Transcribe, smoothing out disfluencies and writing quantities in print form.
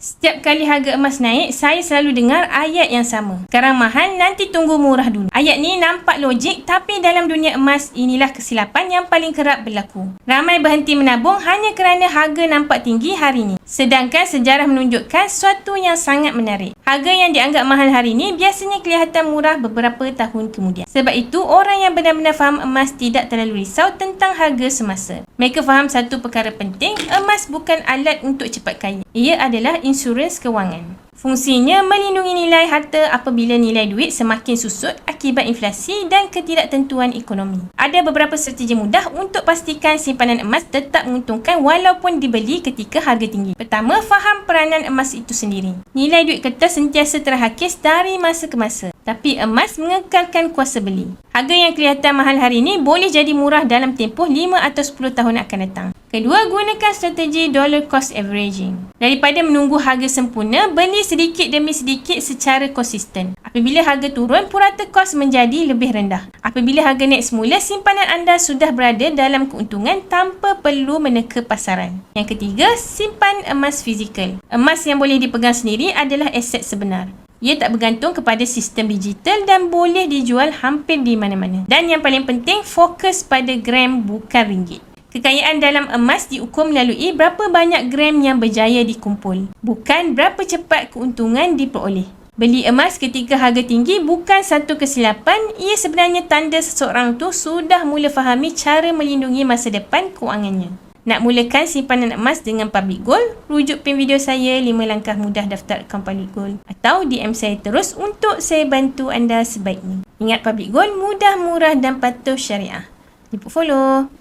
Setiap kali harga emas naik, saya selalu dengar ayat yang sama. Sekarang mahal, nanti tunggu murah dulu. Ayat ni nampak logik, tapi dalam dunia emas, inilah kesilapan yang paling kerap berlaku. Ramai berhenti menabung hanya kerana harga nampak tinggi hari ni. Sedangkan sejarah menunjukkan sesuatu yang sangat menarik. Harga yang dianggap mahal hari ni biasanya kelihatan murah beberapa tahun kemudian. Sebab itu, orang yang benar-benar faham emas tidak terlalu risau tentang harga semasa. Mereka faham satu perkara penting, emas bukan alat untuk cepat kaya. Ia adalah insurans kewangan. Fungsinya melindungi nilai harta apabila nilai duit semakin susut akibat inflasi dan ketidaktentuan ekonomi. Ada beberapa strategi mudah untuk pastikan simpanan emas tetap menguntungkan walaupun dibeli ketika harga tinggi. Pertama, faham peranan emas itu sendiri. Nilai duit kertas sentiasa terhakis dari masa ke masa. Tapi emas mengekalkan kuasa beli. Harga yang kelihatan mahal hari ini boleh jadi murah dalam tempoh 5 atau 10 tahun akan datang. Kedua, gunakan strategi dollar cost averaging. Daripada menunggu harga sempurna, beli sedikit demi sedikit secara konsisten. Apabila harga turun, purata kos menjadi lebih rendah. Apabila harga naik semula, simpanan anda sudah berada dalam keuntungan tanpa perlu meneka pasaran. Yang ketiga, simpan emas fizikal. Emas yang boleh dipegang sendiri adalah aset sebenar. Ia tak bergantung kepada sistem digital dan boleh dijual hampir di mana-mana. Dan yang paling penting, fokus pada gram bukan ringgit. Kekayaan dalam emas diukur melalui berapa banyak gram yang berjaya dikumpul, bukan berapa cepat keuntungan diperoleh. Beli emas ketika harga tinggi bukan satu kesilapan, ia sebenarnya tanda seseorang tu sudah mula fahami cara melindungi masa depan kewangannya. Nak mulakan simpanan emas dengan Public Gold? Rujuk pin video saya 5 langkah mudah daftar akaun Public Gold. Atau DM saya terus untuk saya bantu anda sebaiknya. Ingat Public Gold mudah, murah dan patuh syariah. Jemput follow.